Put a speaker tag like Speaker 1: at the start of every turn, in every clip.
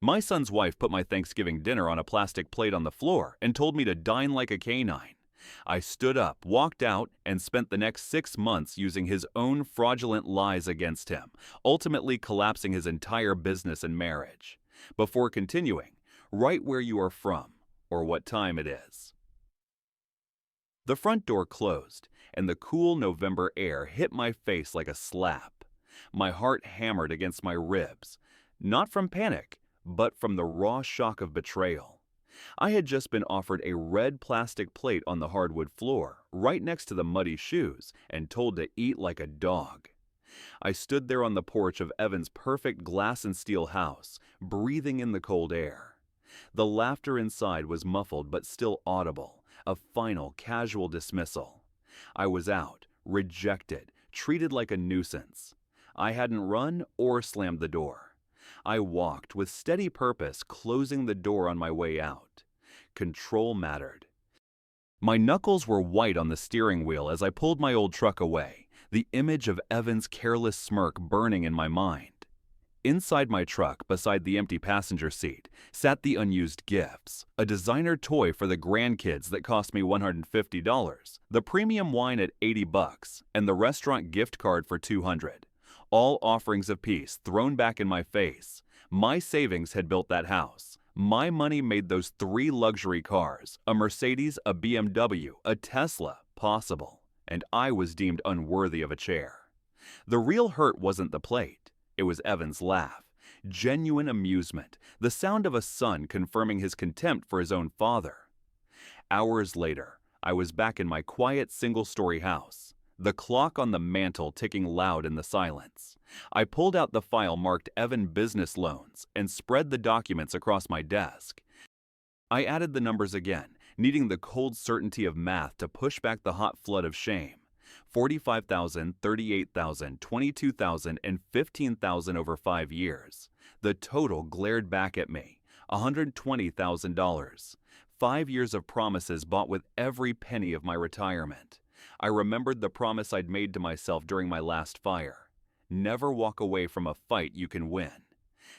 Speaker 1: My son's wife put my Thanksgiving dinner on a plastic plate on the floor and told me to dine like a canine. I stood up, walked out, and spent the next 6 months using his own fraudulent lies against him, ultimately collapsing his entire business and marriage. Before continuing, write where you are from or what time it is. The front door closed, and the cool November air hit my face like a slap. My heart hammered against my ribs, not from panic, but from the raw shock of betrayal. I had just been offered a red plastic plate on the hardwood floor, right next to the muddy shoes, and told to eat like a dog. I stood there on the porch of Evan's perfect glass and steel house, breathing in the cold air. The laughter inside was muffled but still audible, a final, casual dismissal. I was out, rejected, treated like a nuisance. I hadn't run or slammed the door. I walked with steady purpose, closing the door on my way out. Control mattered. My knuckles were white on the steering wheel as I pulled my old truck away, the image of Evan's careless smirk burning in my mind. Inside my truck, beside the empty passenger seat, sat the unused gifts, a designer toy for the grandkids that cost me $150, the premium wine at $80, and the restaurant gift card for $200. All offerings of peace thrown back in my face. My savings had built that house. My money made those 3 luxury cars, a Mercedes, a BMW, a Tesla, possible, and I was deemed unworthy of a chair. The real hurt wasn't the plate. It was Evan's laugh, genuine amusement, the sound of a son confirming his contempt for his own father. Hours later, I was back in my quiet single-story house, the clock on the mantel ticking loud in the silence. I pulled out the file marked Evan Business Loans and spread the documents across my desk. I added the numbers again, needing the cold certainty of math to push back the hot flood of shame. 45,000, 38,000, 22,000, and 15,000 over 5 years. The total glared back at me, $120,000. 5 years of promises bought with every penny of my retirement. I remembered the promise I'd made to myself during my last fire. Never walk away from a fight you can win.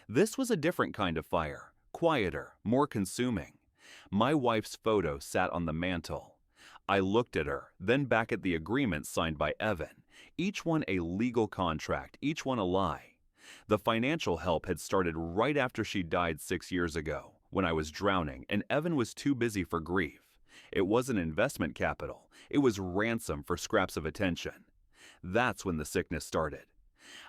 Speaker 1: This was a different kind of fire, quieter, more consuming. My wife's photo sat on the mantel. I looked at her, then back at the agreements signed by Evan, each one a legal contract, each one a lie. The financial help had started right after she died 6 years ago, when I was drowning and Evan was too busy for grief. It wasn't investment capital, it was ransom for scraps of attention. That's when the sickness started.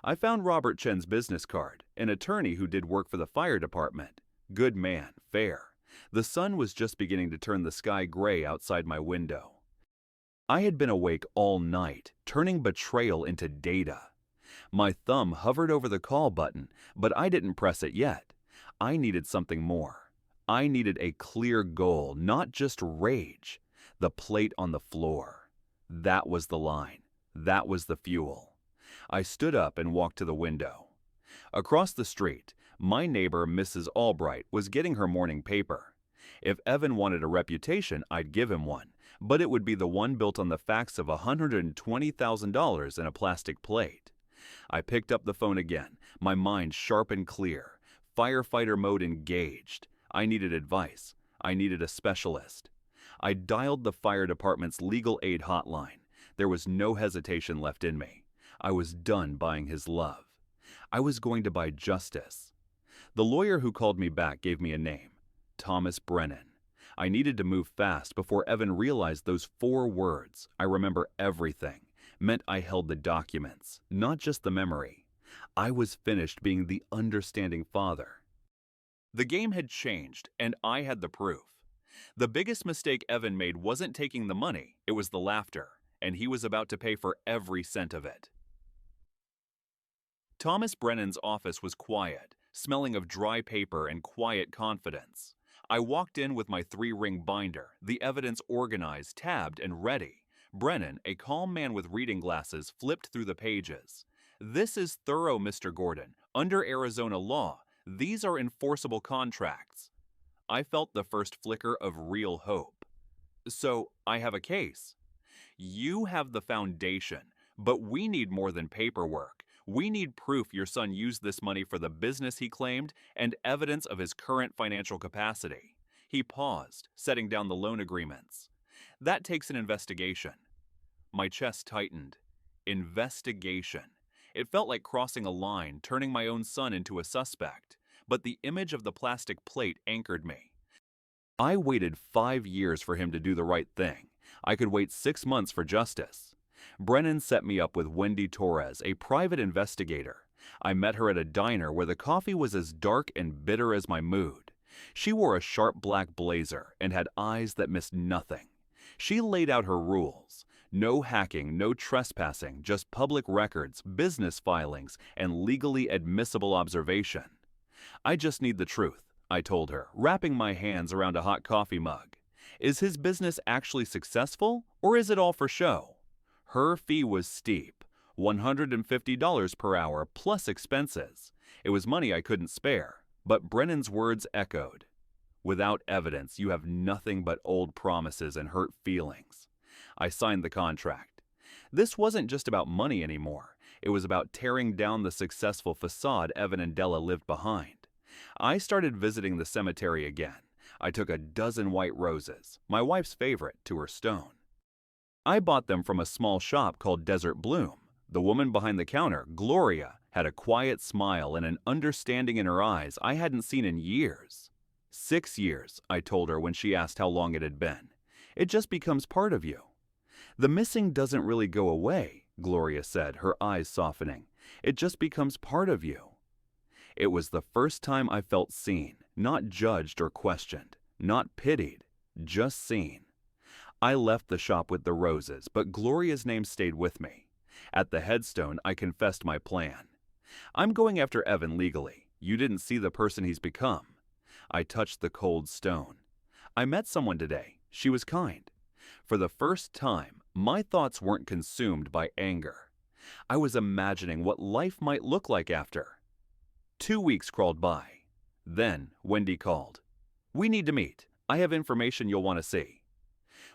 Speaker 1: I found Robert Chen's business card, an attorney who did work for the fire department. Good man, fair. The sun was just beginning to turn the sky gray outside my window. I had been awake all night, turning betrayal into data. My thumb hovered over the call button, but I didn't press it yet. I needed something more. I needed a clear goal, not just rage. The plate on the floor. That was the line. That was the fuel. I stood up and walked to the window. Across the street, my neighbor, Mrs. Albright, was getting her morning paper. If Evan wanted a reputation, I'd give him one, but it would be the one built on the facts of $120,000 in a plastic plate. I picked up the phone again, my mind sharp and clear, firefighter mode engaged. I needed advice. I needed a specialist. I dialed the fire department's legal aid hotline. There was no hesitation left in me. I was done buying his love. I was going to buy justice. The lawyer who called me back gave me a name, Thomas Brennan. I needed to move fast before Evan realized those 4 words, I remember everything, meant I held the documents, not just the memory. I was finished being the understanding father. The game had changed, and I had the proof. The biggest mistake Evan made wasn't taking the money, it was the laughter, and he was about to pay for every cent of it. Thomas Brennan's office was quiet, smelling of dry paper and quiet confidence. I walked in with my 3-ring binder, the evidence organized, tabbed, and ready. Brennan, a calm man with reading glasses, flipped through the pages. "This is thorough, Mr. Gordon. Under Arizona law, these are enforceable contracts." I felt the first flicker of real hope. "So, I have a case." "You have the foundation, but we need more than paperwork. We need proof your son used this money for the business he claimed and evidence of his current financial capacity. He paused, setting down the loan agreements. That takes an investigation. My chest tightened. Investigation. It felt like crossing a line, turning my own son into a suspect. But the image of the plastic plate anchored me. I waited 5 years for him to do the right thing. I could wait 6 months for justice. Brennan set me up with Wendy Torres, a private investigator. I met her at a diner where the coffee was as dark and bitter as my mood. She wore a sharp black blazer and had eyes that missed nothing. She laid out her rules. No hacking, no trespassing, just public records, business filings, and legally admissible observation. I just need the truth, I told her, wrapping my hands around a hot coffee mug. Is his business actually successful, or is it all for show? Her fee was steep, $150 per hour plus expenses. It was money I couldn't spare, but Brennan's words echoed. Without evidence, you have nothing but old promises and hurt feelings. I signed the contract. This wasn't just about money anymore. It was about tearing down the successful facade Evan and Dela lived behind. I started visiting the cemetery again. I took a dozen white roses, my wife's favorite, to her stone. I bought them from a small shop called Desert Bloom. The woman behind the counter, Gloria, had a quiet smile and an understanding in her eyes I hadn't seen in years. 6 years, I told her when she asked how long it had been. It just becomes part of you. The missing doesn't really go away, Gloria said, her eyes softening. It just becomes part of you. It was the first time I felt seen, not judged or questioned, not pitied, just seen. I left the shop with the roses, but Gloria's name stayed with me. At the headstone, I confessed my plan. I'm going after Evan legally. You didn't see the person he's become. I touched the cold stone. I met someone today. She was kind. For the first time, my thoughts weren't consumed by anger. I was imagining what life might look like after. 2 weeks crawled by. Then Wendy called. We need to meet. I have information you'll want to see.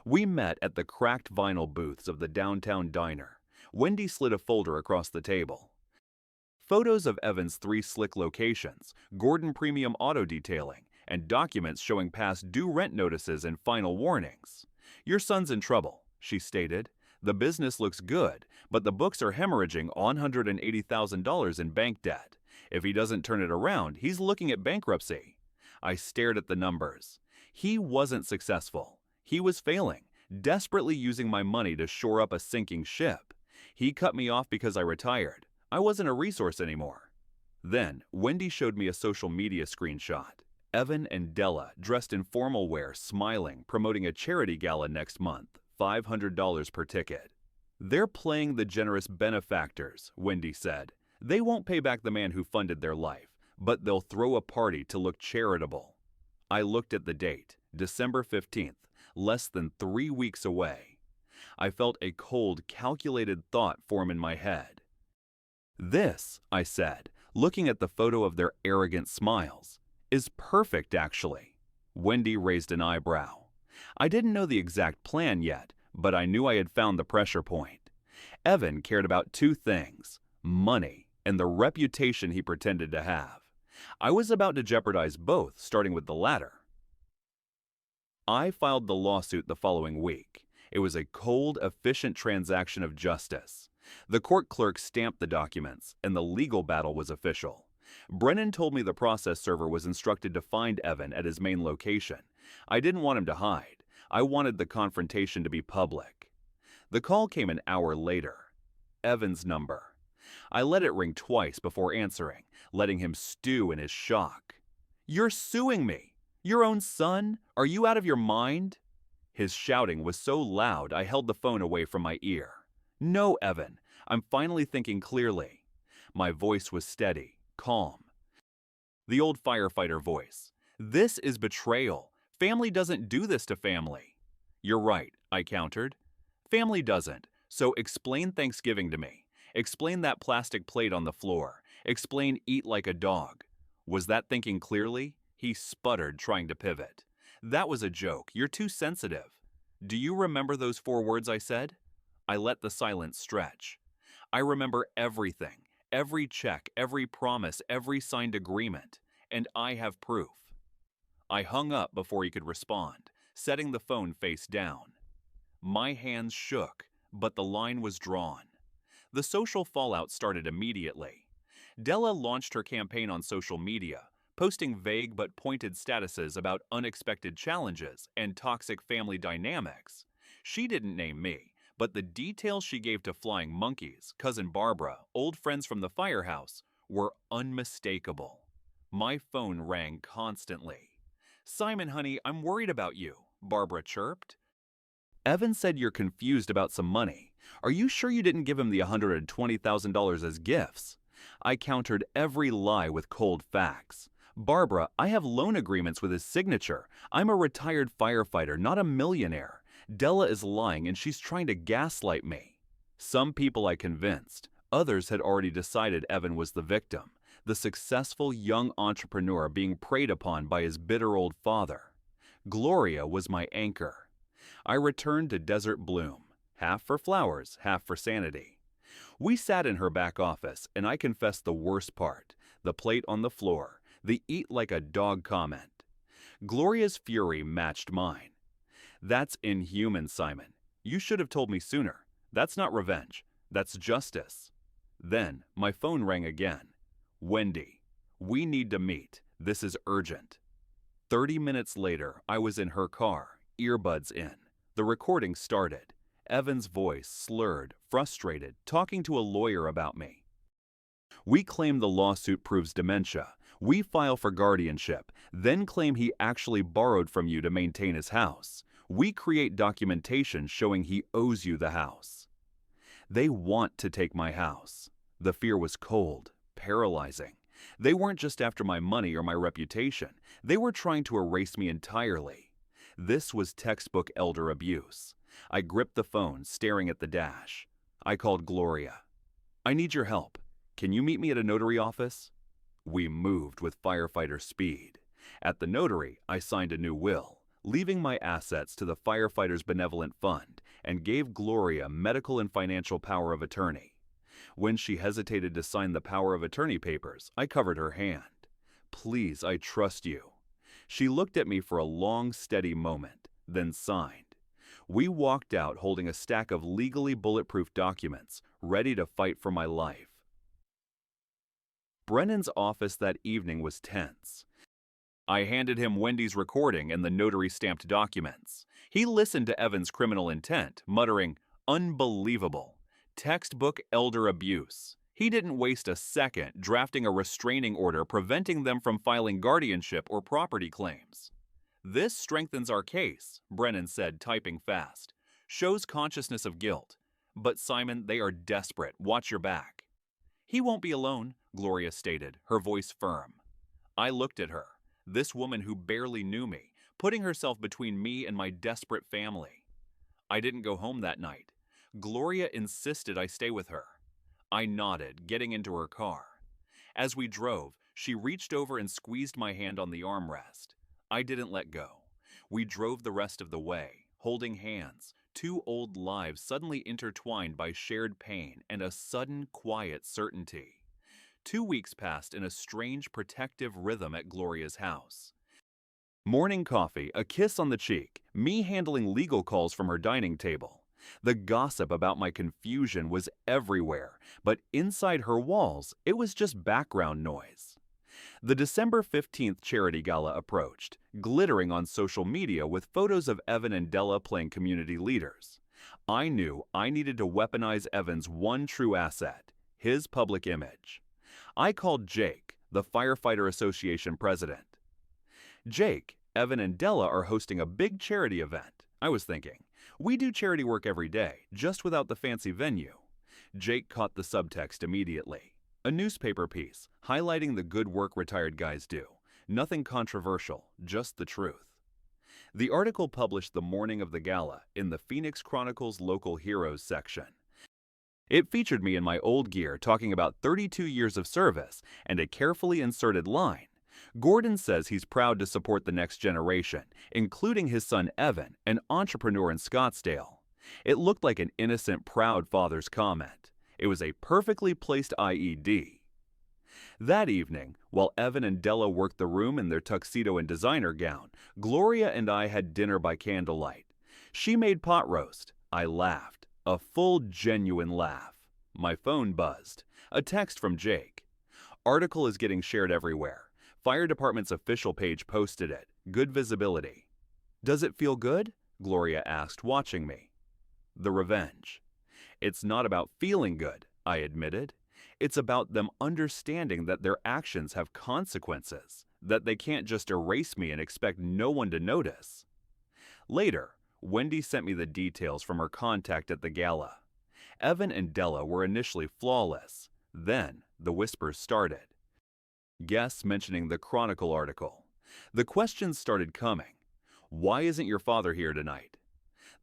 Speaker 1: We met at the cracked vinyl booths of the downtown diner. Wendy slid a folder across the table. Photos of Evan's 3 slick locations, Gordon Premium Auto Detailing, and documents showing past due rent notices and final warnings. Your son's in trouble, she stated. The business looks good, but the books are hemorrhaging $180,000 in bank debt. If he doesn't turn it around, he's looking at bankruptcy. I stared at the numbers. He wasn't successful. He was failing, desperately using my money to shore up a sinking ship. He cut me off because I retired. I wasn't a resource anymore. Then, Wendy showed me a social media screenshot. Evan and Dela, dressed in formal wear, smiling, promoting a charity gala next month, $500 per ticket. They're playing the generous benefactors, Wendy said. They won't pay back the man who funded their life, but they'll throw a party to look charitable. I looked at the date, December 15th, less than 3 weeks away. I felt a cold, calculated thought form in my head. This, I said, looking at the photo of their arrogant smiles, is perfect, actually. Wendy raised an eyebrow. I didn't know the exact plan yet, but I knew I had found the pressure point. Evan cared about 2 things, money and the reputation he pretended to have. I was about to jeopardize both, starting with the latter. I filed the lawsuit the following week. It was a cold, efficient transaction of justice. The court clerk stamped the documents, and the legal battle was official. Brennan told me the process server was instructed to find Evan at his main location. I didn't want him to hide. I wanted the confrontation to be public. The call came an hour later. Evan's number. I let it ring twice before answering, letting him stew in his shock. You're suing me! Your own son? Are you out of your mind? His shouting was so loud I held the phone away from my ear. No, Evan. I'm finally thinking clearly. My voice was steady, calm. The old firefighter voice. This is betrayal. Family doesn't do this to family. You're right, I countered. Family doesn't, so explain Thanksgiving to me. Explain that plastic plate on the floor. Explain eat like a dog. Was that thinking clearly? He sputtered, trying to pivot. That was a joke. You're too sensitive. Do you remember those 4 words I said? I let the silence stretch. I remember everything. Every check, every promise, every signed agreement. And I have proof. I hung up before he could respond, setting the phone face down. My hands shook, but the line was drawn. The social fallout started immediately. Dela launched her campaign on social media, posting vague but pointed statuses about unexpected challenges and toxic family dynamics. She didn't name me, but the details she gave to Flying Monkeys, cousin Barbara, old friends from the firehouse, were unmistakable. My phone rang constantly. "Simon, honey, I'm worried about you," Barbara chirped. "Evan said you're confused about some money. Are you sure you didn't give him the $120,000 as gifts?" I countered every lie with cold facts. "Barbara, I have loan agreements with his signature. I'm a retired firefighter, not a millionaire. Dela is lying and she's trying to gaslight me." Some people I convinced. Others had already decided Evan was the victim, the successful young entrepreneur being preyed upon by his bitter old father. Gloria was my anchor. I returned to Desert Bloom, half for flowers, half for sanity. We sat in her back office, and I confessed the worst part, the plate on the floor, the eat like a dog comment. Gloria's fury matched mine. "That's inhuman, Simon. You should have told me sooner. That's not revenge. That's justice." Then my phone rang again. "Wendy, we need to meet. This is urgent." 30 minutes later, I was in her car, earbuds in. The recording started. Evan's voice, slurred, frustrated, talking to a lawyer about me. "We claim the lawsuit proves dementia. We file for guardianship, then claim he actually borrowed from you to maintain his house. We create documentation showing he owes you the house." They want to take my house. The fear was cold, paralyzing. They weren't just after my money or my reputation. They were trying to erase me entirely. This was textbook elder abuse. I gripped the phone, staring at the dash. I called Gloria. "I need your help. Can you meet me at a notary office?" We moved with firefighter speed. At the notary, I signed a new will, leaving my assets to the Firefighters Benevolent Fund, and gave Gloria medical and financial power of attorney. When she hesitated to sign the power of attorney papers, I covered her hand. "Please, I trust you." She looked at me for a long, steady moment, then signed. We walked out holding a stack of legally bulletproof documents, ready to fight for my life. Brennan's office that evening was tense. I handed him Wendy's recording and the notary-stamped documents. He listened to Evan's criminal intent, muttering, "Unbelievable. Textbook elder abuse." He didn't waste a second drafting a restraining order preventing them from filing guardianship or property claims. "This strengthens our case," Brennan said, typing fast. "Shows consciousness of guilt. But Simon, they are desperate. Watch your back." "He won't be alone," Gloria stated, her voice firm. I looked at her, this woman who barely knew me, putting herself between me and my desperate family. I didn't go home that night. Gloria insisted I stay with her. I nodded, getting into her car. As we drove, she reached over and squeezed my hand on the armrest. I didn't let go. We drove the rest of the way, holding hands, two old lives suddenly intertwined by shared pain and a sudden, quiet certainty. 2 weeks passed in a strange, protective rhythm at Gloria's house. Morning coffee, a kiss on the cheek, me handling legal calls from her dining table. The gossip about my confusion was everywhere, but inside her walls, it was just background noise. The December 15th charity gala approached, glittering on social media with photos of Evan and Dela playing community leaders. I knew I needed to weaponize Evan's one true asset, his public image. I called Jake, the Firefighter Association president. "Jake, Evan and Dela are hosting a big charity event," I was thinking. "We do charity work every day, just without the fancy venue." Jake caught the subtext immediately. A newspaper piece, highlighting the good work retired guys do. Nothing controversial, just the truth. The article published the morning of the gala in the Phoenix Chronicle's Local Heroes section. It featured me in my old gear talking about 32 years of service and a carefully inserted line. Gordon says he's proud to support the next generation, including his son Evan, an entrepreneur in Scottsdale. It looked like an innocent, proud father's comment. It was a perfectly placed IED. That evening, while Evan and Dela worked the room in their tuxedo and designer gown, Gloria and I had dinner by candlelight. She made pot roast. I laughed. A full, genuine laugh. My phone buzzed. A text from Jake. Article is getting shared everywhere. Fire department's official page posted it. Good visibility. Does it feel good? Gloria asked, watching me. The revenge. It's not about feeling good, I admitted. It's about them understanding that their actions have consequences, that they can't just erase me and expect no one to notice. Later, Wendy sent me the details from her contact at the gala. Evan and Dela were initially flawless. Then, the whispers started. Guests mentioning the Chronicle article. The questions started coming. Why isn't your father here tonight?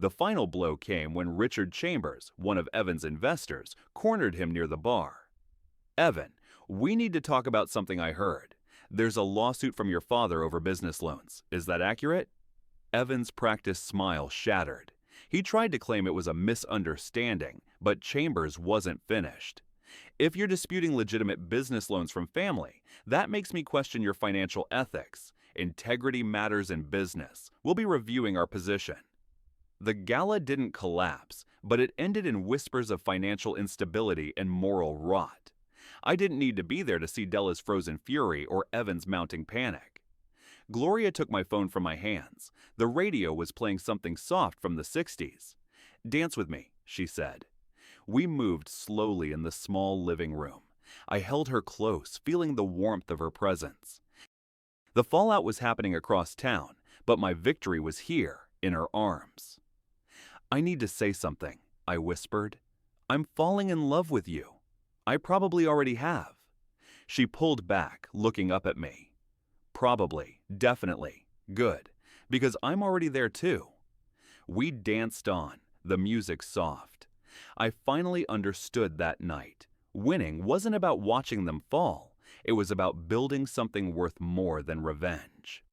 Speaker 1: The final blow came when Richard Chambers, one of Evan's investors, cornered him near the bar. Evan, we need to talk about something I heard. There's a lawsuit from your father over business loans. Is that accurate? Evan's practiced smile shattered. He tried to claim it was a misunderstanding, but Chambers wasn't finished. If you're disputing legitimate business loans from family, that makes me question your financial ethics. Integrity matters in business. We'll be reviewing our position. The gala didn't collapse, but it ended in whispers of financial instability and moral rot. I didn't need to be there to see Dela's frozen fury or Evan's mounting panic. Gloria took my phone from my hands. The radio was playing something soft from the 60s. Dance with me, she said. We moved slowly in the small living room. I held her close, feeling the warmth of her presence. The fallout was happening across town, but my victory was here, in her arms. I need to say something, I whispered. I'm falling in love with you. I probably already have. She pulled back, looking up at me. Probably, definitely, good, because I'm already there too. We danced on, the music soft. I finally understood that night. Winning wasn't about watching them fall. It was about building something worth more than revenge.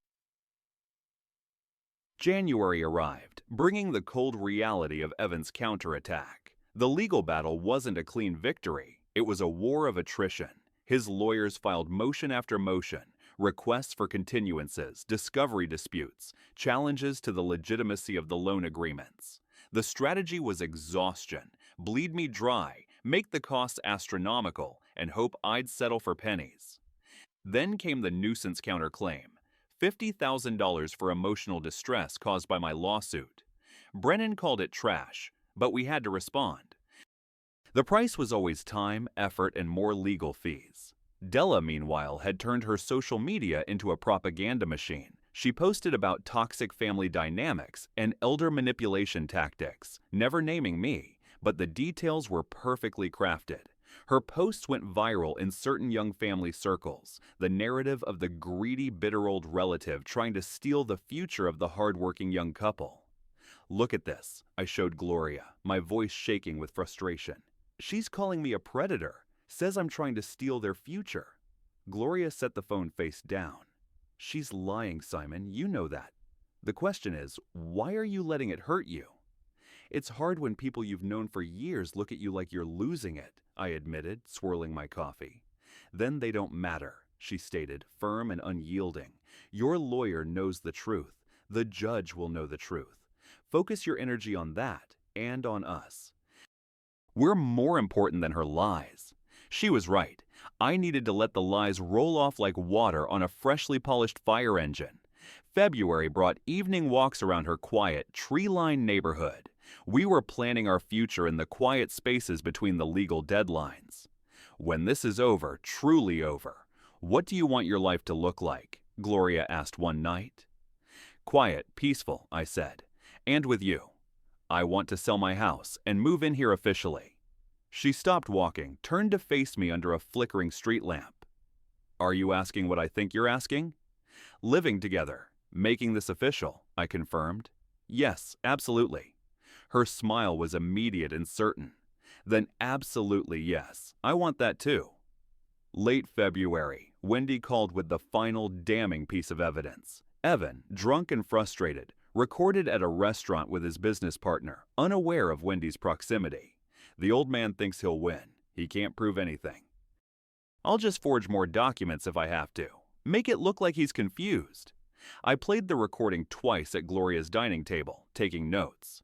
Speaker 1: January arrived, bringing the cold reality of Evan's counterattack. The legal battle wasn't a clean victory. It was a war of attrition. His lawyers filed motion after motion, requests for continuances, discovery disputes, challenges to the legitimacy of the loan agreements. The strategy was exhaustion, bleed me dry, make the costs astronomical, and hope I'd settle for pennies. Then came the nuisance counterclaim, $50,000 for emotional distress caused by my lawsuit. Brennan called it trash, but we had to respond. The price was always time, effort, and more legal fees. Dela, meanwhile, had turned her social media into a propaganda machine. She posted about toxic family dynamics and elder manipulation tactics, never naming me, but the details were perfectly crafted. Her posts went viral in certain young family circles, the narrative of the greedy, bitter old relative trying to steal the future of the hardworking young couple. Look at this, I showed Gloria, my voice shaking with frustration. She's calling me a predator, says I'm trying to steal their future. Gloria set the phone face down. She's lying, Simon, you know that. The question is, why are you letting it hurt you? It's hard when people you've known for years look at you like you're losing it, I admitted, swirling my coffee. Then they don't matter, she stated, firm and unyielding. Your lawyer knows the truth. The judge will know the truth. Focus your energy on that and on us. We're more important than her lies. She was right. I needed to let the lies roll off like water on a freshly polished fire engine. February brought evening walks around her quiet, tree-lined neighborhood. We were planning our future in the quiet spaces between the legal deadlines. When this is over, truly over, what do you want your life to look like? Gloria asked one night. Quiet, peaceful, I said. And with you. I want to sell my house and move in here officially. She stopped walking, turned to face me under a flickering street lamp. Are you asking what I think you're asking? Living together, making this official, I confirmed. Yes, absolutely. Her smile was immediate and certain. Then absolutely yes, I want that too. Late February, Wendy called with the final damning piece of evidence. Evan, drunk and frustrated, recorded at a restaurant with his business partner, unaware of Wendy's proximity. The old man thinks he'll win. He can't prove anything. I'll just forge more documents if I have to. Make it look like he's confused. I played the recording twice at Gloria's dining table, taking notes.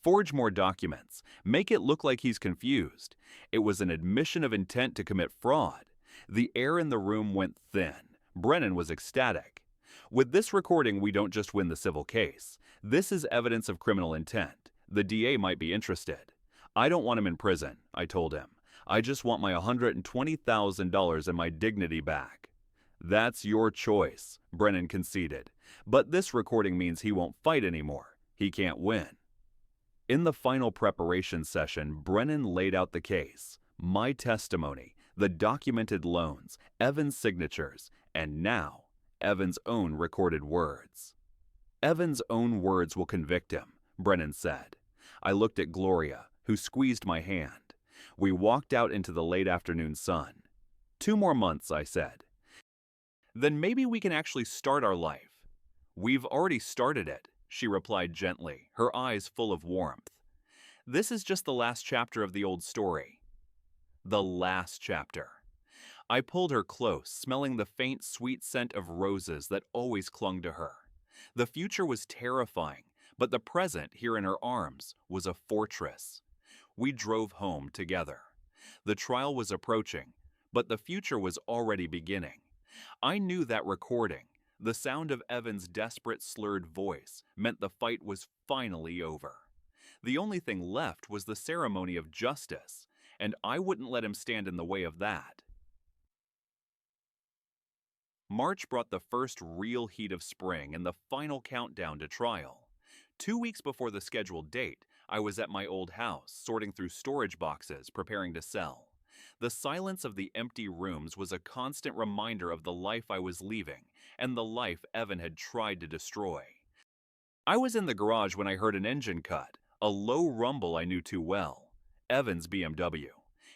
Speaker 1: Forge more documents. Make it look like he's confused. It was an admission of intent to commit fraud. The air in the room went thin. Brennan was ecstatic. With this recording, we don't just win the civil case. This is evidence of criminal intent. The DA might be interested. I don't want him in prison, I told him. I just want my $120,000 and my dignity back. That's your choice, Brennan conceded. But this recording means he won't fight anymore. He can't win. In the final preparation session, Brennan laid out the case, my testimony, the documented loans, Evan's signatures, and now, Evan's own recorded words. Evan's own words will convict him, Brennan said. I looked at Gloria, who squeezed my hand. We walked out into the late afternoon sun. 2 more months, I said. Then maybe we can actually start our life. We've already started it, she replied gently, her eyes full of warmth. This is just the last chapter of the old story. The last chapter. I pulled her close, smelling the faint, sweet scent of roses that always clung to her. The future was terrifying, but the present, here in her arms, was a fortress. We drove home together. The trial was approaching, but the future was already beginning. I knew that recording, the sound of Evan's desperate, slurred voice, meant the fight was finally over. The only thing left was the ceremony of justice, and I wouldn't let him stand in the way of that. March brought the first real heat of spring and the final countdown to trial. 2 weeks before the scheduled date, I was at my old house, sorting through storage boxes, preparing to sell. The silence of the empty rooms was a constant reminder of the life I was leaving and the life Evan had tried to destroy. I was in the garage when I heard an engine cut, a low rumble I knew too well. Evan's BMW.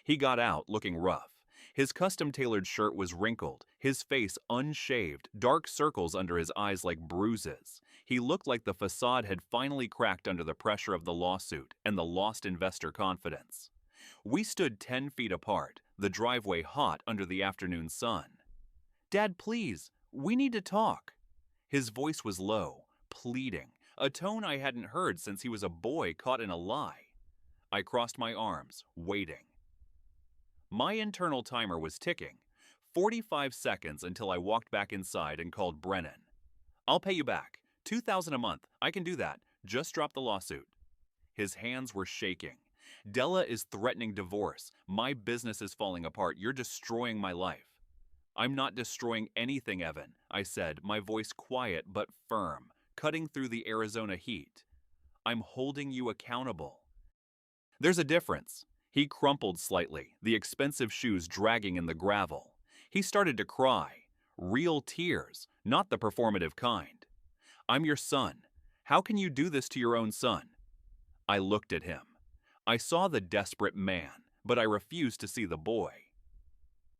Speaker 1: He got out, looking rough. His custom-tailored shirt was wrinkled, his face unshaved, dark circles under his eyes like bruises. He looked like the facade had finally cracked under the pressure of the lawsuit and the lost investor confidence. We stood 10 feet apart, the driveway hot under the afternoon sun. "Dad, please, we need to talk." His voice was low, pleading, a tone I hadn't heard since he was a boy caught in a lie. I crossed my arms, waiting. My internal timer was ticking, 45 seconds until I walked back inside and called Brennan. "I'll pay you back. $2,000 a month. I can do that. Just drop the lawsuit." His hands were shaking. "Dela is threatening divorce. My business is falling apart. You're destroying my life." "I'm not destroying anything, Evan," I said, my voice quiet but firm, cutting through the Arizona heat. "I'm holding you accountable." "There's a difference." He crumpled slightly, the expensive shoes dragging in the gravel. He started to cry. Real tears, not the performative kind. "I'm your son. How can you do this to your own son?" I looked at him. I saw the desperate man, but I refused to see the boy.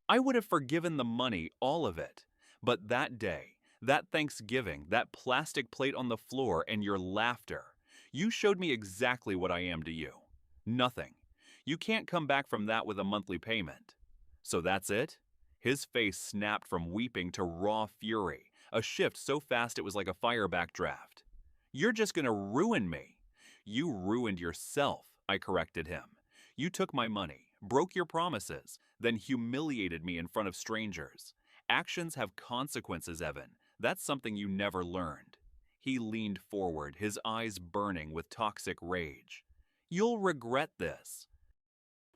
Speaker 1: I would have forgiven the money, all of it. But that day, that Thanksgiving, that plastic plate on the floor, and your laughter, you showed me exactly what I am to you. Nothing. You can't come back from that with a monthly payment. So that's it? His face snapped from weeping to raw fury, a shift so fast it was like a fire backdraft. "You're just gonna ruin me." "You ruined yourself," I corrected him. "You took my money, broke your promises, then humiliated me in front of strangers. Actions have consequences, Evan. That's something you never learned." He leaned forward, his eyes burning with toxic rage. "You'll regret this.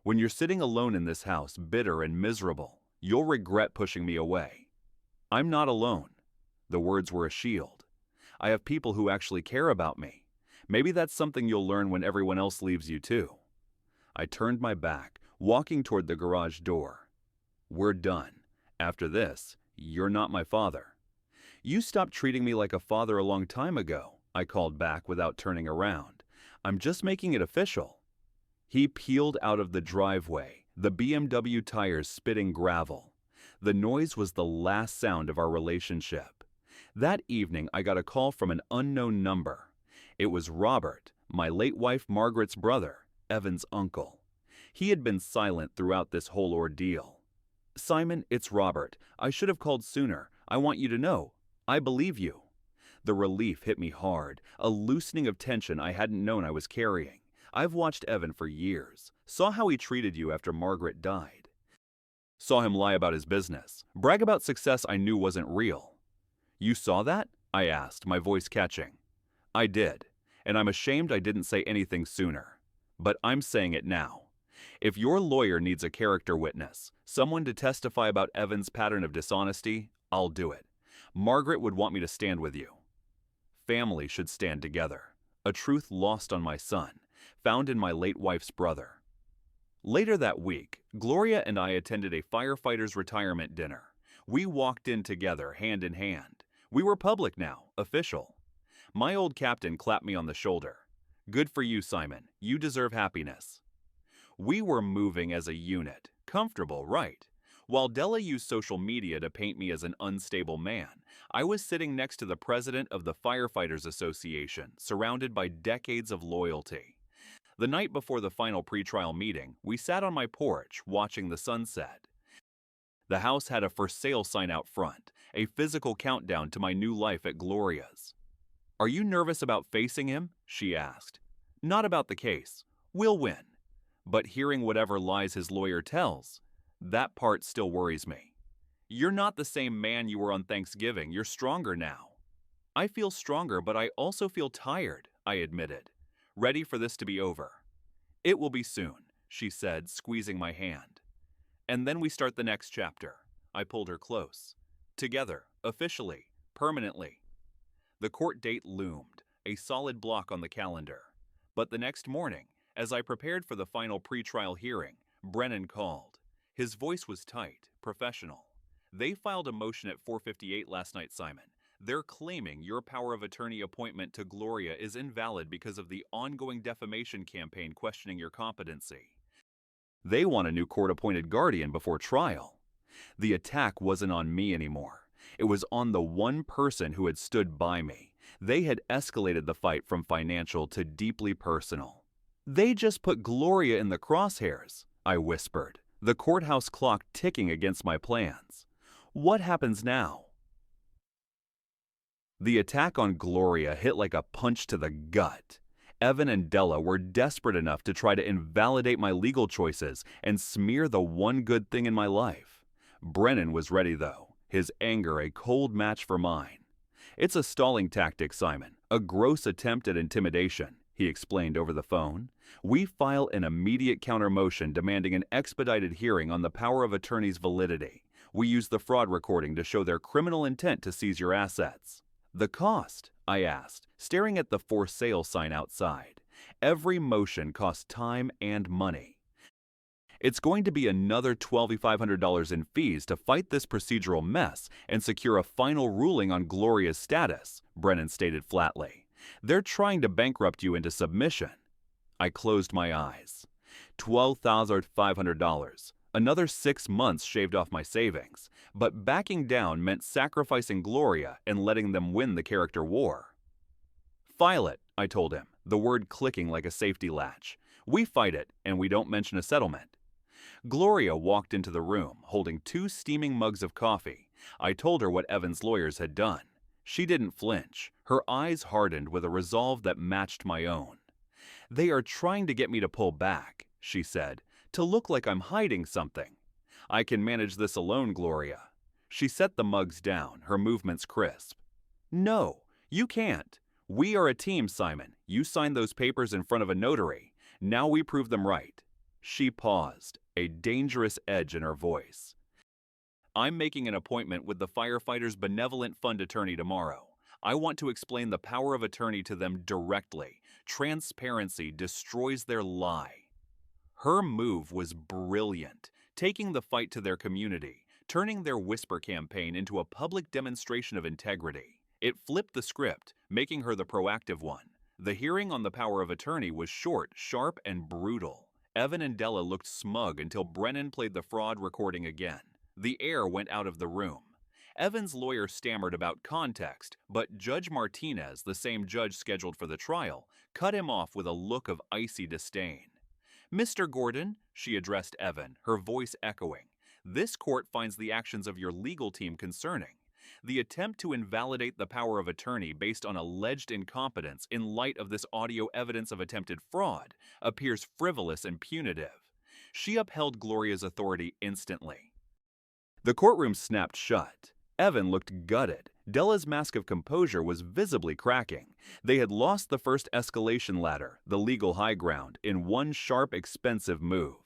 Speaker 1: When you're sitting alone in this house, bitter and miserable, you'll regret pushing me away." "I'm not alone." The words were a shield. "I have people who actually care about me. Maybe that's something you'll learn when everyone else leaves you too." I turned my back, walking toward the garage door. "We're done. After this, you're not my father." "You stopped treating me like a father a long time ago," I called back without turning around. "I'm just making it official." He peeled out of the driveway, the BMW tires spitting gravel. The noise was the last sound of our relationship. That evening, I got a call from an unknown number. It was Robert, my late wife Margaret's brother, Evan's uncle. He had been silent throughout this whole ordeal. "Simon, it's Robert. I should have called sooner. I want you to know. I believe you." The relief hit me hard, a loosening of tension I hadn't known I was carrying. I've watched Evan for years, saw how he treated you after Margaret died. Saw him lie about his business, brag about success I knew wasn't real. "You saw that?" I asked, my voice catching. "I did, and I'm ashamed I didn't say anything sooner. But I'm saying it now. If your lawyer needs a character witness, someone to testify about Evan's pattern of dishonesty, I'll do it. Margaret would want me to stand with you. Family should stand together. A truth lost on my son, found in my late wife's brother." Later that week, Gloria and I attended a firefighter's retirement dinner. We walked in together, hand in hand. We were public now, official. My old captain clapped me on the shoulder. "Good for you, Simon. You deserve happiness." We were moving as a unit, comfortable, right? While Dela used social media to paint me as an unstable man, I was sitting next to the president of the Firefighters Association, surrounded by decades of loyalty. The night before the final pretrial meeting, we sat on my porch watching the sunset. The house had a for sale sign out front, a physical countdown to my new life at Gloria's. "Are you nervous about facing him?" she asked. "Not about the case. We'll win. But hearing whatever lies his lawyer tells, that part still worries me." "You're not the same man you were on Thanksgiving. You're stronger now." "I feel stronger, but I also feel tired," I admitted. "Ready for this to be over." "It will be soon," she said, squeezing my hand. "And then we start the next chapter." I pulled her close. "Together, officially, permanently." The court date loomed, a solid block on the calendar. But the next morning, as I prepared for the final pretrial hearing, Brennan called. His voice was tight, professional. "They filed a motion at 4:58 last night, Simon. They're claiming your power of attorney appointment to Gloria is invalid because of the ongoing defamation campaign questioning your competency. They want a new court-appointed guardian before trial." The attack wasn't on me anymore. It was on the one person who had stood by me. They had escalated the fight from financial to deeply personal. "They just put Gloria in the crosshairs," I whispered, the courthouse clock ticking against my plans. "What happens now?" The attack on Gloria hit like a punch to the gut. Evan and Dela were desperate enough to try to invalidate my legal choices and smear the one good thing in my life. Brennan was ready, though, his anger a cold match for mine. "It's a stalling tactic, Simon, a gross attempt at intimidation," he explained over the phone. "We file an immediate counter-motion demanding an expedited hearing on the power of attorney's validity. We use the fraud recording to show their criminal intent to seize your assets." "The cost?" I asked, staring at the for sale sign outside. Every motion costs time and money. "It's going to be another $2,500 in fees to fight this procedural mess and secure a final ruling on Gloria's status," Brennan stated flatly. "They're trying to bankrupt you into submission." I closed my eyes. $12,500. Another 6 months shaved off my savings, but backing down meant sacrificing Gloria and letting them win the character war. "File it," I told him, the word clicking like a safety latch. "We fight it, and we don't mention a settlement." Gloria walked into the room, holding 2 steaming mugs of coffee. I told her what Evan's lawyers had done. She didn't flinch. Her eyes hardened with a resolve that matched my own. "They are trying to get me to pull back," she said, "to look like I'm hiding something. I can manage this alone, Gloria." She set the mugs down, her movements crisp. "No, you can't. We are a team, Simon. You signed those papers in front of a notary. Now we prove them right." She paused, a dangerous edge in her voice. "I'm making an appointment with the Firefighters Benevolent Fund attorney tomorrow. I want to explain the power of attorney to them directly. Transparency destroys their lie." Her move was brilliant, taking the fight to their community, turning their whisper campaign into a public demonstration of integrity. It flipped the script, making her the proactive one. The hearing on the power of attorney was short, sharp, and brutal. Evan and Dela looked smug until Brennan played the fraud recording again. The air went out of the room. Evan's lawyer stammered about context, but Judge Martinez, the same judge scheduled for the trial, cut him off with a look of icy disdain. Mr. Gordon, she addressed Evan, her voice echoing, this court finds the actions of your legal team concerning. The attempt to invalidate the power of attorney based on alleged incompetence in light of this audio evidence of attempted fraud appears frivolous and punitive. She upheld Gloria's authority instantly. The courtroom snapped shut. Evan looked gutted. Dela's mask of composure was visibly cracking. They had lost the first escalation ladder, the legal high ground, in one sharp, expensive move.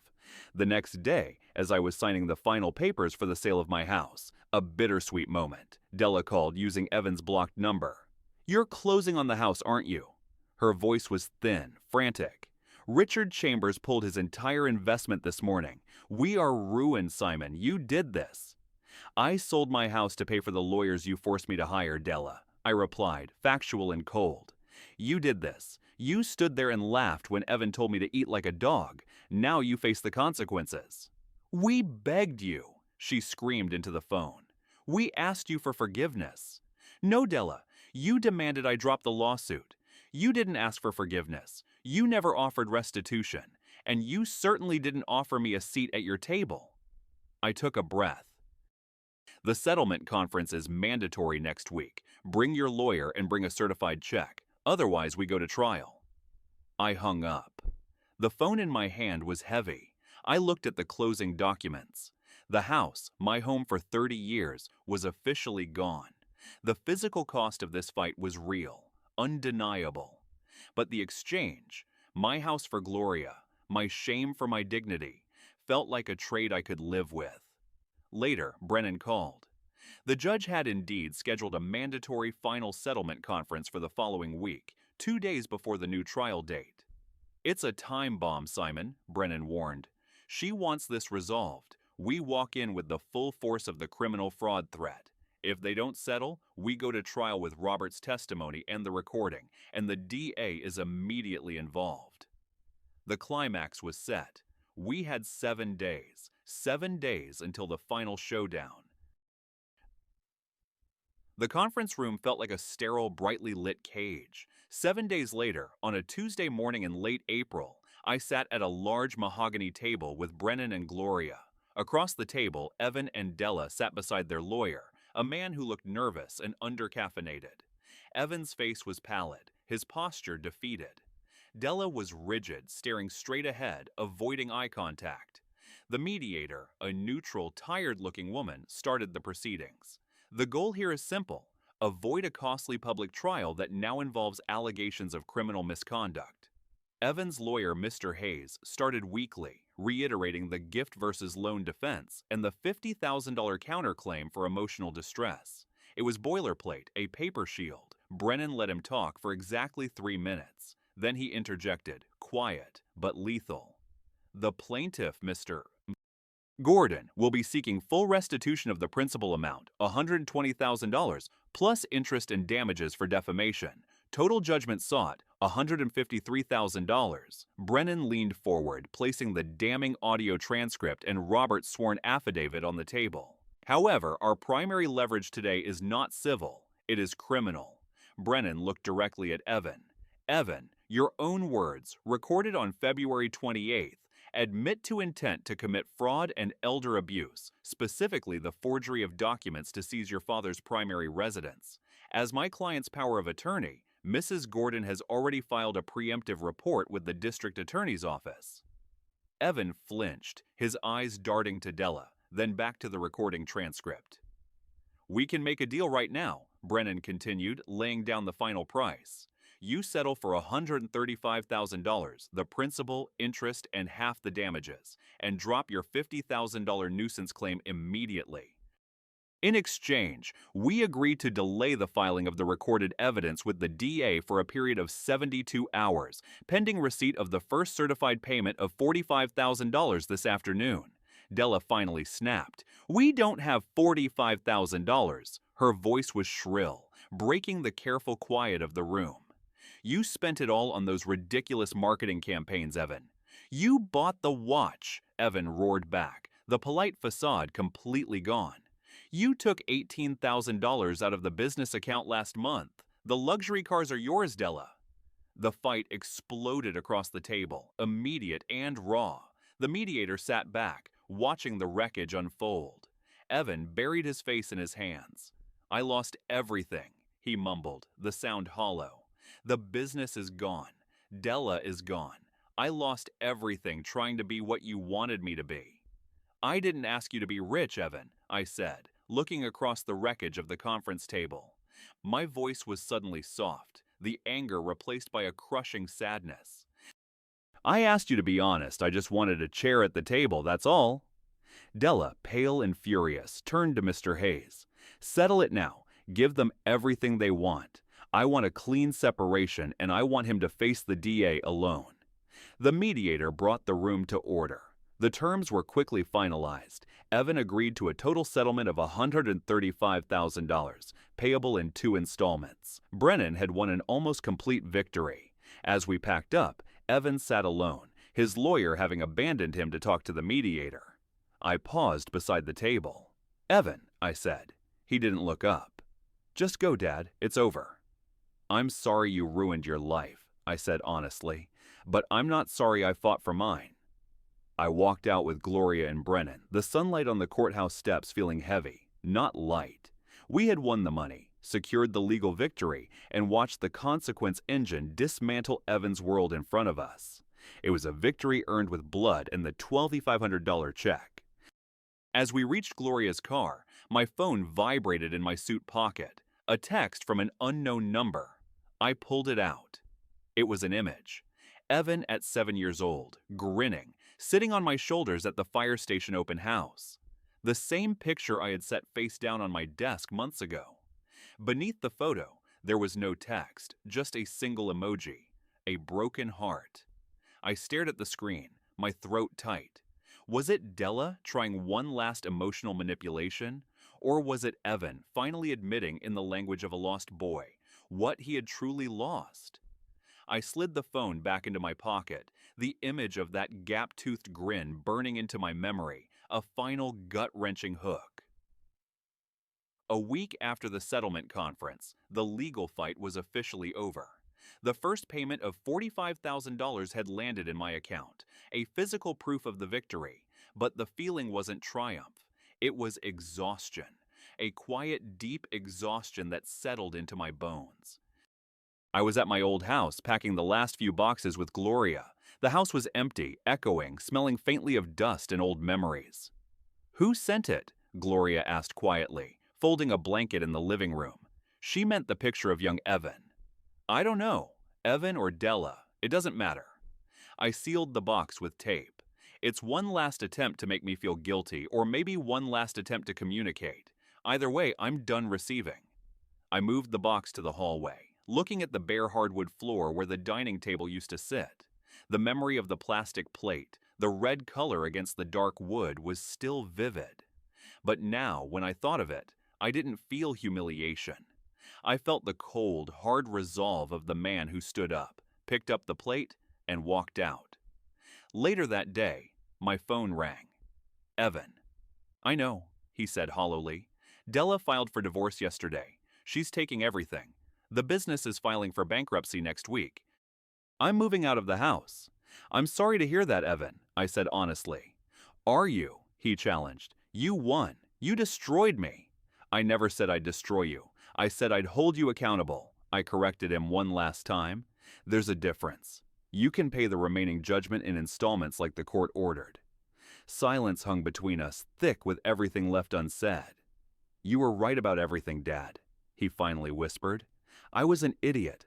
Speaker 1: The next day, as I was signing the final papers for the sale of my house, a bittersweet moment, Dela called using Evan's blocked number. "You're closing on the house, aren't you?" Her voice was thin, frantic. "Richard Chambers pulled his entire investment this morning. We are ruined, Simon. You did this." "I sold my house to pay for the lawyers you forced me to hire, Dela," I replied, factual and cold. "You did this. You stood there and laughed when Evan told me to eat like a dog. Now you face the consequences." "We begged you," she screamed into the phone. "We asked you for forgiveness." "No, Dela, you demanded I drop the lawsuit. You didn't ask for forgiveness. You never offered restitution. And you certainly didn't offer me a seat at your table." I took a breath. "The settlement conference is mandatory next week. Bring your lawyer and bring a certified check. Otherwise, we go to trial." I hung up. The phone in my hand was heavy. I looked at the closing documents. The house, my home for 30 years, was officially gone. The physical cost of this fight was real, undeniable. But the exchange, my house for Gloria, my shame for my dignity, felt like a trade I could live with. Later, Brennan called. The judge had indeed scheduled a mandatory final settlement conference for the following week, 2 days before the new trial date. "It's a time bomb, Simon," Brennan warned. "She wants this resolved. We walk in with the full force of the criminal fraud threat. If they don't settle, we go to trial with Robert's testimony and the recording, and the DA is immediately involved." The climax was set. We had 7 days. 7 days until the final showdown. The conference room felt like a sterile, brightly lit cage. 7 days later, on a Tuesday morning in late April, I sat at a large mahogany table with Brennan and Gloria. Across the table, Evan and Dela sat beside their lawyer, a man who looked nervous and undercaffeinated. Evan's face was pallid, his posture defeated. Dela was rigid, staring straight ahead, avoiding eye contact. The mediator, a neutral, tired-looking woman, started the proceedings. "The goal here is simple. Avoid a costly public trial that now involves allegations of criminal misconduct." Evan's lawyer, Mr. Hayes, started weakly, reiterating the gift versus loan defense and the $50,000 counterclaim for emotional distress. It was boilerplate, a paper shield. Brennan let him talk for exactly 3 minutes. Then he interjected, quiet but lethal. "The plaintiff, Mr. Gordon, will be seeking full restitution of the principal amount, $120,000, plus interest and damages for defamation. Total judgment sought, $153,000. Brennan leaned forward, placing the damning audio transcript and Robert's sworn affidavit on the table. "However, our primary leverage today is not civil, it is criminal." Brennan looked directly at Evan. "Evan, your own words, recorded on February 28th, admit to intent to commit fraud and elder abuse, specifically the forgery of documents to seize your father's primary residence. As my client's power of attorney, Mrs. Gordon has already filed a preemptive report with the district attorney's office." Evan flinched, his eyes darting to Dela, then back to the recording transcript. "We can make a deal right now," Brennan continued, laying down the final price. "You settle for $135,000, the principal, interest, and half the damages, and drop your $50,000 nuisance claim immediately. In exchange, we agree to delay the filing of the recorded evidence with the DA for a period of 72 hours, pending receipt of the first certified payment of $45,000 this afternoon." Dela finally snapped. "We don't have $45,000. Her voice was shrill, breaking the careful quiet of the room. "You spent it all on those ridiculous marketing campaigns, Evan." "You bought the watch," Evan roared back, the polite facade completely gone. "You took $18,000 out of the business account last month. The luxury cars are yours, Dela." The fight exploded across the table, immediate and raw. The mediator sat back, watching the wreckage unfold. Evan buried his face in his hands. "I lost everything," he mumbled, the sound hollow. "The business is gone. Dela is gone. I lost everything trying to be what you wanted me to be." "I didn't ask you to be rich, Evan," I said, looking across the wreckage of the conference table. My voice was suddenly soft, the anger replaced by a crushing sadness. "I asked you to be honest. I just wanted a chair at the table, that's all." Dela, pale and furious, turned to Mr. Hayes. "Settle it now. Give them everything they want. I want a clean separation, and I want him to face the DA alone." The mediator brought the room to order. The terms were quickly finalized. Evan agreed to a total settlement of $135,000, payable in 2 installments. Brennan had won an almost complete victory. As we packed up, Evan sat alone, his lawyer having abandoned him to talk to the mediator. I paused beside the table. "Evan," I said. He didn't look up. "Just go, Dad. It's over." "I'm sorry you ruined your life," I said honestly, "but I'm not sorry I fought for mine." I walked out with Gloria and Brennan, the sunlight on the courthouse steps feeling heavy, not light. We had won the money, secured the legal victory, and watched the consequence engine dismantle Evan's world in front of us. It was a victory earned with blood and the $2,500 check. As we reached Gloria's car, my phone vibrated in my suit pocket. A text from an unknown number. I pulled it out. It was an image. Evan at 7 years old, grinning, sitting on my shoulders at the fire station open house. The same picture I had set face down on my desk months ago. Beneath the photo, there was no text, just a single emoji, a broken heart. I stared at the screen, my throat tight. Was it Dela trying one last emotional manipulation? Or was it Evan finally admitting in the language of a lost boy what he had truly lost? I slid the phone back into my pocket, the image of that gap-toothed grin burning into my memory, a final gut-wrenching hook. A week after the settlement conference, the legal fight was officially over. The first payment of $45,000 had landed in my account, a physical proof of the victory, but the feeling wasn't triumph. It was exhaustion, a quiet, deep exhaustion that settled into my bones. I was at my old house, packing the last few boxes with Gloria. The house was empty, echoing, smelling faintly of dust and old memories. "Who sent it?" Gloria asked quietly, folding a blanket in the living room. She meant the picture of young Evan. "I don't know. Evan or Dela. It doesn't matter." I sealed the box with tape. It's one last attempt to make me feel guilty, or maybe one last attempt to communicate. Either way, I'm done receiving. I moved the box to the hallway, looking at the bare hardwood floor where the dining table used to sit. The memory of the plastic plate, the red color against the dark wood, was still vivid. But now, when I thought of it, I didn't feel humiliation. I felt the cold, hard resolve of the man who stood up, picked up the plate, and walked out. Later that day, my phone rang. "Evan." "I know," he said hollowly. "Dela filed for divorce yesterday. She's taking everything. The business is filing for bankruptcy next week. I'm moving out of the house." "I'm sorry to hear that, Evan," I said honestly. "Are you?" he challenged. "You won. You destroyed me." "I never said I'd destroy you. I said I'd hold you accountable." I corrected him one last time. "There's a difference. You can pay the remaining judgment in installments like the court ordered." Silence hung between us, thick with everything left unsaid. "You were right about everything, Dad," he finally whispered. "I was an idiot."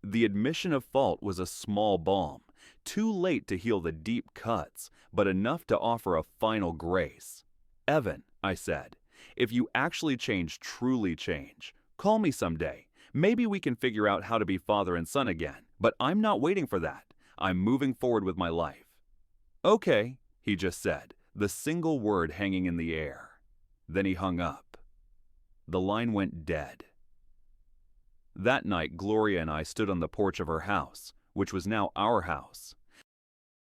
Speaker 1: The admission of fault was a small balm, too late to heal the deep cuts, but enough to offer a final grace. "Evan," I said, "if you actually change, truly change, call me someday. Maybe we can figure out how to be father and son again, but I'm not waiting for that. I'm moving forward with my life." "Okay," he just said, the single word hanging in the air. Then he hung up. The line went dead. That night, Gloria and I stood on the porch of her house, which was now our house.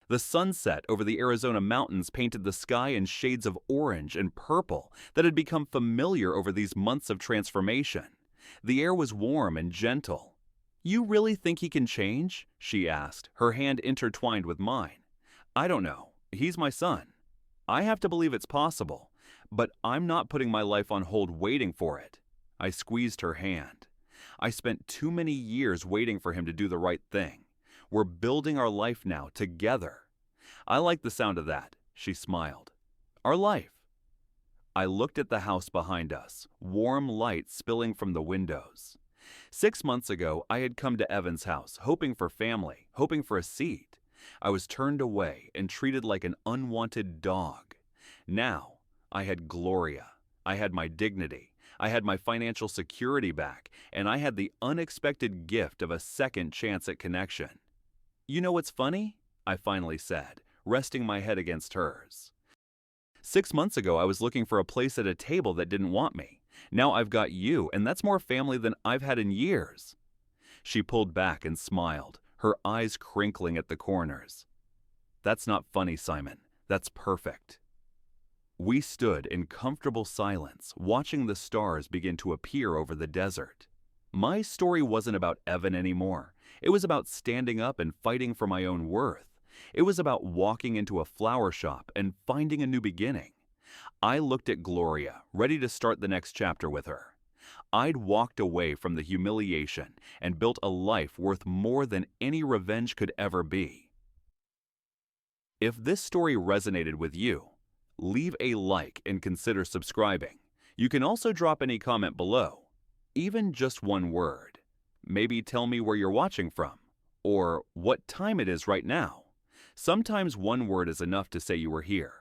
Speaker 1: The sunset over the Arizona mountains painted the sky in shades of orange and purple that had become familiar over these months of transformation. The air was warm and gentle. You really think he can change? She asked, her hand intertwined with mine. I don't know. He's my son. I have to believe it's possible, but I'm not putting my life on hold waiting for it. I squeezed her hand. I spent too many years waiting for him to do the right thing. We're building our life now, together. I like the sound of that, she smiled. Our life. I looked at the house behind us, warm light spilling from the windows. 6 months ago, I had come to Evan's house, hoping for family, hoping for a seat. I was turned away and treated like an unwanted dog. Now, I had Gloria. I had my dignity. I had my financial security back, and I had the unexpected gift of a second chance at connection. You know what's funny? I finally said, resting my head against hers. 6 months ago, I was looking for a place at a table that didn't want me. Now I've got you, and that's more family than I've had in years. She pulled back and smiled, her eyes crinkling at the corners. That's not funny, Simon. That's perfect. We stood in comfortable silence, watching the stars begin to appear over the desert. My story wasn't about Evan anymore. It was about standing up and fighting for my own worth. It was about walking into a flower shop and finding a new beginning. I looked at Gloria, ready to start the next chapter with her. I'd walked away from the humiliation and built a life worth more than any revenge could ever be. If this story resonated with you, leave a like and consider subscribing. You can also drop any comment below, even just one word. Maybe tell me where you're watching from, or what time it is right now. Sometimes one word is enough to say you were here.